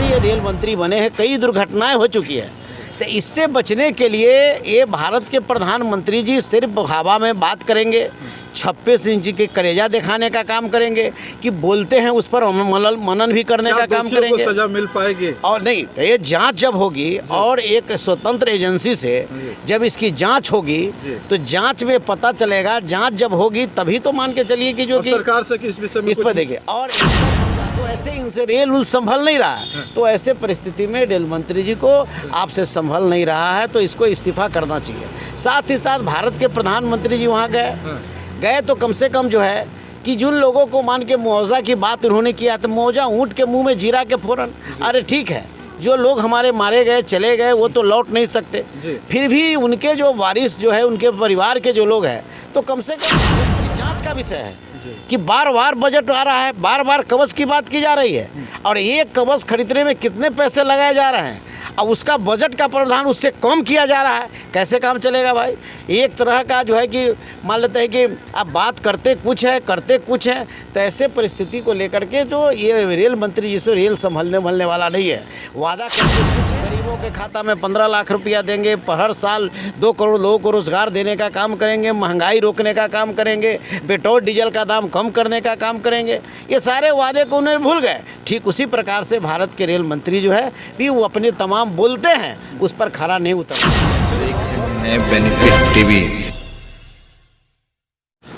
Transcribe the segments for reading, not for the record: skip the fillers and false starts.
से ये रेल मंत्री बने हैं कई दुर्घटनाएं हो चुकी है। तो इससे बचने के लिए ये भारत के प्रधानमंत्री जी सिर्फ हवा में बात करेंगे, 26 इंच के करेजा दिखाने का काम करेंगे कि बोलते हैं उस पर मनन भी करने का काम करेंगे। सजा मिल पाएगी और नहीं तो ये जांच जब होगी और एक स्वतंत्र एजेंसी से जब इसकी जांच होगी तो जांच में पता चलेगा। जांच जब होगी तभी तो मान के चलिए कि जो कि सरकार से इस विषय में इस पर देखिए। और तो ऐसे इनसे रेल उल संभल नहीं रहा है, तो ऐसे परिस्थिति में रेल मंत्री जी को आपसे संभल नहीं रहा है तो इसको इस्तीफा करना चाहिए। साथ ही साथ भारत के प्रधानमंत्री जी वहाँ गए तो कम से कम जो है कि जिन लोगों को मान के मुआवजा की बात उन्होंने किया तो मुआवजा ऊँट के मुंह में जीरा के फौरन, अरे ठीक है जो लोग हमारे मारे गए चले गए वो तो लौट नहीं सकते, फिर भी उनके जो वारिस जो है उनके परिवार के जो लोग हैं तो कम से कम जांच का विषय है कि बार बार बजट आ रहा है, बार बार कवच की बात की जा रही है और एक कवच खरीदने में कितने पैसे लगाए जा रहे हैं अब उसका बजट का प्रावधान उससे कम किया जा रहा है। कैसे काम चलेगा भाई? एक तरह का जो है कि मान लेते हैं कि अब बात करते कुछ है करते कुछ है। तो ऐसे परिस्थिति को लेकर के जो ये रेल मंत्री जिससे रेल संभलने वाला नहीं है, वादा करते कुछ है। गरीबों के खाता में 15 लाख रुपया देंगे, हर साल 2 करोड़ लोगों को रोजगार देने का काम करेंगे, महंगाई रोकने का काम करेंगे, पेट्रोल डीजल का दाम कम करने का काम करेंगे। ये सारे वादे को उन्हें भूल गए। ठीक उसी प्रकार से भारत के रेल मंत्री जो है भी वो अपने तमाम बोलते हैं उस पर खरा नहीं उतरते। Benefit TV.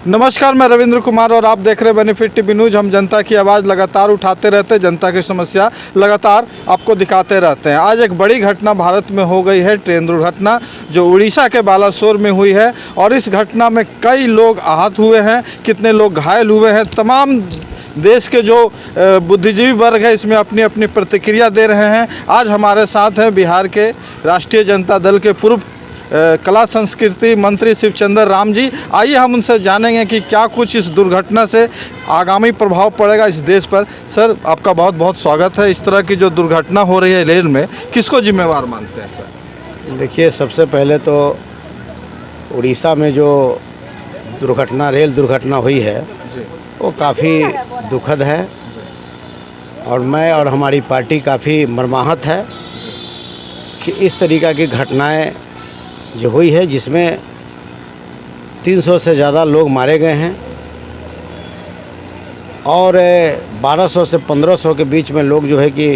नमस्कार, मैं रविंद्र कुमार और आप देख रहे हैं बेनिफिट टीवी न्यूज। हम जनता की आवाज़ लगातार उठाते रहते हैं, जनता की समस्या लगातार आपको दिखाते रहते हैं। आज एक बड़ी घटना भारत में हो गई है, ट्रेन दुर्घटना जो उड़ीसा के बालासोर में हुई है और इस घटना में कई लोग आहत हुए हैं, कितने लोग घायल हुए हैं। तमाम देश के जो बुद्धिजीवी वर्ग है इसमें अपनी अपनी प्रतिक्रिया दे रहे हैं। आज हमारे साथ हैं बिहार के राष्ट्रीय जनता दल के पूर्व कला संस्कृति मंत्री शिवचंद्र राम जी। आइए हम उनसे जानेंगे कि क्या कुछ इस दुर्घटना से आगामी प्रभाव पड़ेगा इस देश पर। सर, आपका बहुत बहुत स्वागत है। इस तरह की जो दुर्घटना हो रही है रेल में, किसको जिम्मेवार मानते हैं सर? देखिए, सबसे पहले तो उड़ीसा में जो दुर्घटना रेल दुर्घटना हुई है वो काफ़ी दुखद है और मैं और हमारी पार्टी काफ़ी मर्माहत है कि इस तरीक़ा की घटनाएं जो हुई है जिसमें 300 से ज़्यादा लोग मारे गए हैं और 1200 से 1500 के बीच में लोग जो है कि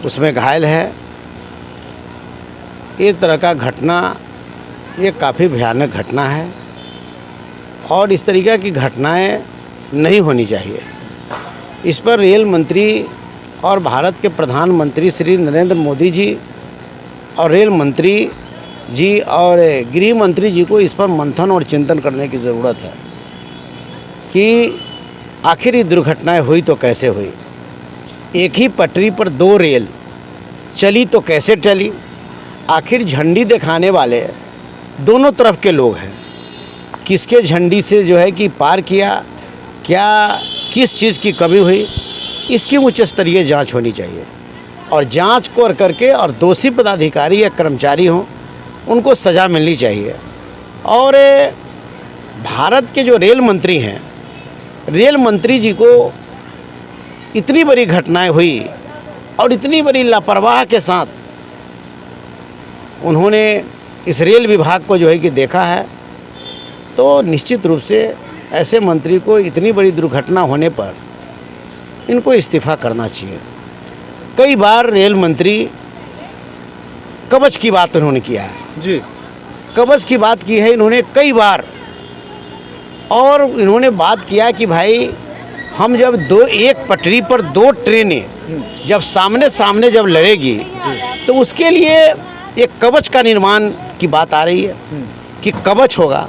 उसमें घायल है। एक तरह का घटना ये काफ़ी भयानक घटना है और इस तरीक़ा की घटनाएं नहीं होनी चाहिए। इस पर रेल मंत्री और भारत के प्रधानमंत्री श्री नरेंद्र मोदी जी और रेल मंत्री जी और गृह मंत्री जी को इस पर मंथन और चिंतन करने की ज़रूरत है कि आखिर ये दुर्घटनाएं हुई तो कैसे हुई। एक ही पटरी पर 2 रेल चली तो कैसे चली? आखिर झंडी दिखाने वाले दोनों तरफ के लोग हैं, किसके झंडी से जो है कि पार किया, क्या किस चीज़ की कमी हुई, इसकी उच्च स्तरीय जांच होनी चाहिए और जांच को करके और दोषी पदाधिकारी या कर्मचारी हों उनको सज़ा मिलनी चाहिए। और भारत के जो रेल मंत्री हैं, रेल मंत्री जी को इतनी बड़ी घटनाएं हुई और इतनी बड़ी लापरवाह के साथ उन्होंने इस रेल विभाग को जो है कि देखा है, तो निश्चित रूप से ऐसे मंत्री को इतनी बड़ी दुर्घटना होने पर इनको इस्तीफ़ा करना चाहिए। कई बार रेल मंत्री कवच की बात उन्होंने किया है जी, कवच की बात की है इन्होंने कई बार और इन्होंने बात किया कि भाई हम जब एक पटरी पर 2 ट्रेनें जब सामने सामने जब लड़ेगी तो उसके लिए एक कवच का निर्माण की बात आ रही है कि कवच होगा।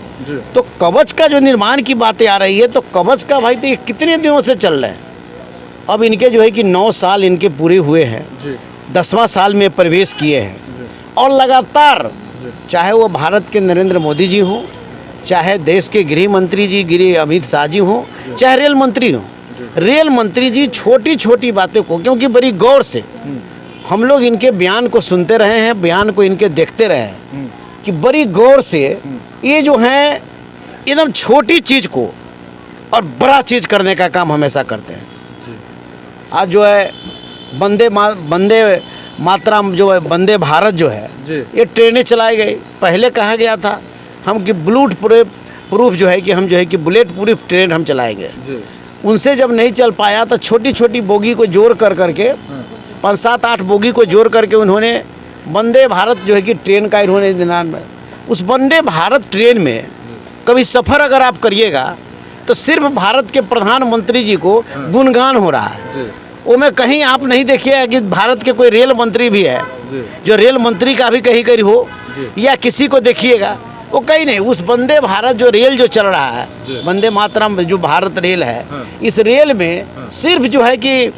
तो कवच का जो निर्माण की बातें आ रही है तो कवच का भाई तो ये कितने दिनों से चल रहे हैं। अब इनके जो है कि 9 साल इनके पूरे हुए हैं, 10वां साल में प्रवेश किए हैं और लगातार चाहे वो भारत के नरेंद्र मोदी जी हों, चाहे देश के गृह मंत्री जी गृह अमित शाह जी हों, चाहे रेल मंत्री हों, रेल मंत्री जी छोटी छोटी बातों को क्योंकि बड़ी गौर से हम लोग इनके बयान को सुनते रहे हैं, बयान को इनके देखते रहे हैं कि बड़ी गौर से ये जो हैं एकदम छोटी चीज़ को और बड़ा चीज़ करने का काम हमेशा करते हैं। आज जो है वंदे मातरम जो है, वंदे भारत जो है, जी। ये ट्रेनें चलाई गई। पहले कहा गया था हम कि बुलेट प्रूफ जो है कि हम जो है कि बुलेट प्रूफ ट्रेन हम चलाएंगे। जी। उनसे जब नहीं चल पाया तो छोटी छोटी बोगी को जोड़ करके 5-7-8 बोगी को जोड़ करके उन्होंने वंदे भारत जो है कि ट्रेन का इन्होंने निर्माण में, उस वंदे भारत ट्रेन में कभी सफ़र अगर आप करिएगा तो सिर्फ भारत के प्रधानमंत्री जी को गुणगान हो रहा है। जी। वो में कहीं आप नहीं देखिएगा कि भारत के कोई रेल मंत्री भी है जी। जो रेल मंत्री का भी कहीं कहीं हो, जी। या किसी को देखिएगा वो कहीं नहीं। उस वंदे भारत जो रेल जो चल रहा है, जी। वंदे मातरम जो भारत रेल है, हाँ। इस रेल में सिर्फ जो है कि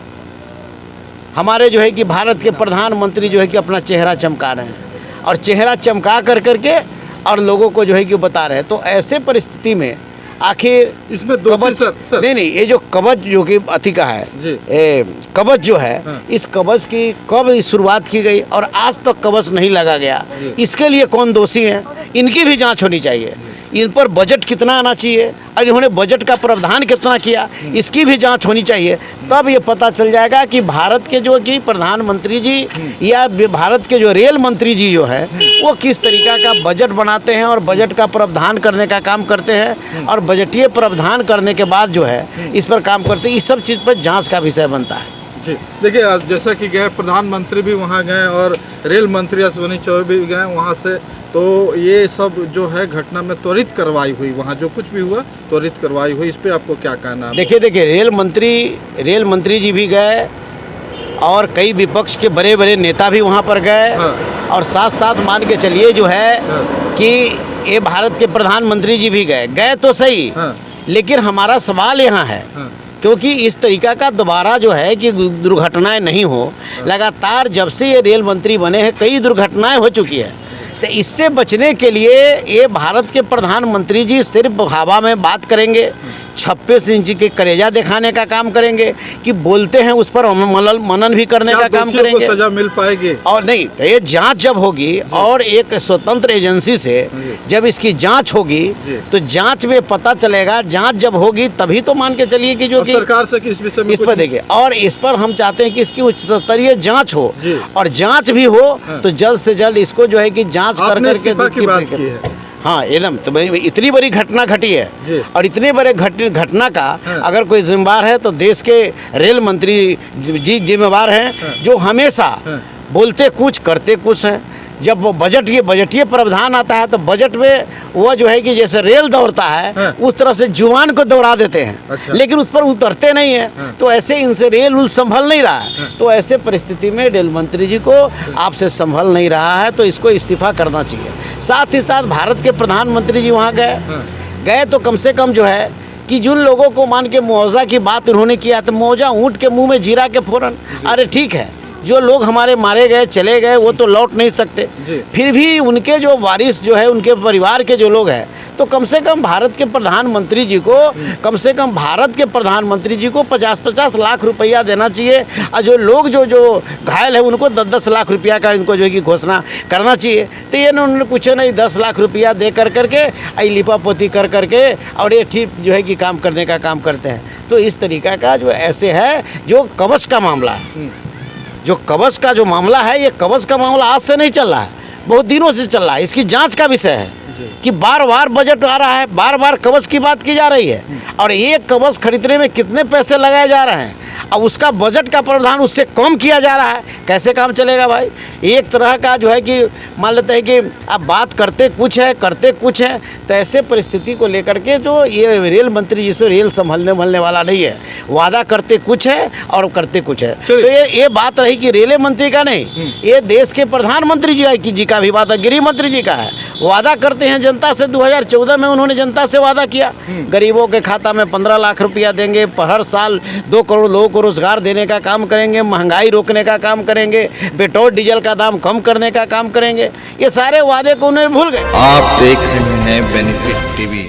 हमारे जो है कि भारत के प्रधानमंत्री जो है कि अपना चेहरा चमका रहे हैं, और चेहरा चमका करके और लोगों को जो है कि बता रहे हैं। तो ऐसे परिस्थिति में आखिर इसमें दोषी सर नहीं, ये जो कवच जो कि अथी का है, जी। कवच जो है, हाँ। इस कवच की कब शुरुआत की गई और आज तक कवच नहीं लगा गया, जी। इसके लिए कौन दोषी है, इनकी भी जांच होनी चाहिए। इन पर बजट कितना आना चाहिए और इन्होंने बजट का प्रावधान कितना किया, इसकी भी जांच होनी चाहिए। तब ये पता चल जाएगा कि भारत के जो कि प्रधानमंत्री जी या भारत के जो रेल मंत्री जी जो है वो किस तरीका का बजट बनाते हैं और बजट का प्रावधान करने का काम करते हैं, और बजटीय प्रावधान करने के बाद जो है इस पर काम करते हैं। इस सब चीज़ पर जाँच का विषय बनता है। जी। देखिए, जैसा कि गए प्रधानमंत्री भी वहाँ गए और रेल मंत्री अश्विनी चौबे भी गए वहाँ से, तो ये सब जो है घटना में त्वरित कार्रवाई हुई, वहाँ जो कुछ भी हुआ त्वरित कार्रवाई हुई। इस पे आपको क्या कहना है? देखिए रेल मंत्री जी भी गए और कई विपक्ष के बड़े बड़े नेता भी वहाँ पर गए, हाँ। और साथ साथ मान के चलिए जो है हाँ। कि ये भारत के प्रधानमंत्री जी भी गए तो सही, हाँ। लेकिन हमारा सवाल यहाँ है, हाँ। क्योंकि इस तरीका का दोबारा जो है कि दुर्घटनाएं नहीं हो। लगातार जब से ये रेल मंत्री बने हैं कई दुर्घटनाएं हो चुकी है। तो इससे बचने के लिए ये भारत के प्रधानमंत्री जी सिर्फ हवा में बात करेंगे, 26 इंच के कलेजा दिखाने का काम करेंगे, कि बोलते हैं उस पर मनन भी करने का काम करेंगे, सजा मिल पाएगी और नहीं तो ये जांच जब होगी और एक स्वतंत्र एजेंसी से जब इसकी जांच होगी तो जांच में पता चलेगा। जांच जब होगी तभी तो मान के चलिए कि जो कि सरकार से किस विषय में इस पर देखिए, और इस पर हम चाहते हैं कि इसकी उच्च स्तरीय जांच हो, जी। और जांच भी हो तो जल्द से जल्द इसको जो है कि जांच कर आपने करके इस्तीफा की बात की है। हाँ एकदम। तो भाई इतनी बड़ी घटना घटी है, जी। और इतने बड़े घटना का हाँ। अगर कोई जिम्मेवार है तो देश के रेल मंत्री जी जिम्मेवार हैं, हाँ। जो हमेशा हाँ। बोलते कुछ करते कुछ हैं। जब वो बजटीय प्रावधान आता है तो बजट में वो जो है कि जैसे रेल दौड़ता है, हाँ। उस तरह से जुबान को दौड़ा देते हैं, अच्छा। लेकिन उस पर उतरते नहीं है। हाँ। तो ऐसे इनसे रेल संभल नहीं रहा है। तो ऐसे परिस्थिति में रेल मंत्री जी को आपसे संभल नहीं रहा है, तो इसको इस्तीफा करना चाहिए। साथ ही साथ भारत के प्रधानमंत्री जी वहाँ गए तो कम से कम जो है कि जिन लोगों को मान के मुआवजा की बात उन्होंने किया, तो मुआवजा ऊँट के मुंह में जीरा के फौरन, अरे ठीक है, जो लोग हमारे मारे गए चले गए वो तो लौट नहीं सकते, फिर भी उनके जो वारिस जो है उनके परिवार के जो लोग हैं, तो कम से कम भारत के प्रधानमंत्री जी को कम से कम भारत के प्रधानमंत्री जी को 50-50 लाख रुपया देना चाहिए, और जो लोग जो घायल है उनको 10-10 लाख रुपया का इनको जो है कि घोषणा करना चाहिए। तो ये उन्होंने कुछ नहीं 10 लाख रुपया दे करके लिपापोती कर करके और ये ठीक जो है कि काम करने का काम करते हैं। तो इस तरीका का जो ऐसे है जो कवच का मामला है, जो कवच का जो मामला है, ये कवच का मामला आज से नहीं चल रहा है, बहुत दिनों से चल रहा है। इसकी जांच का विषय है कि बार बार बजट आ रहा है, बार बार कवच की बात की जा रही है, और एक कवच खरीदने में कितने पैसे लगाए जा रहे हैं, अब उसका बजट का प्रावधान उससे कम किया जा रहा है। कैसे काम चलेगा भाई? एक तरह का जो है कि मान लेते हैं कि आप बात करते कुछ है करते कुछ है। तो ऐसे परिस्थिति को लेकर के जो ये रेल मंत्री जिससे रेल संभलने वाला नहीं है, वादा करते कुछ है और करते कुछ है। तो ये बात रही कि रेल मंत्री का नहीं, ये देश के प्रधानमंत्री जी का भी वादा, गृह मंत्री जी का है। वादा करते हैं जनता से। 2014 में उन्होंने जनता से वादा किया, गरीबों के खाता में 15 लाख रुपया देंगे, हर साल 2 करोड़ लोगों को रोजगार देने का काम करेंगे, महंगाई रोकने का काम करेंगे, पेट्रोल डीजल का दाम कम करने का काम करेंगे। ये सारे वादे को उन्होंने भूल गए। आप देख रहे हैं बेनिफिट टीवी।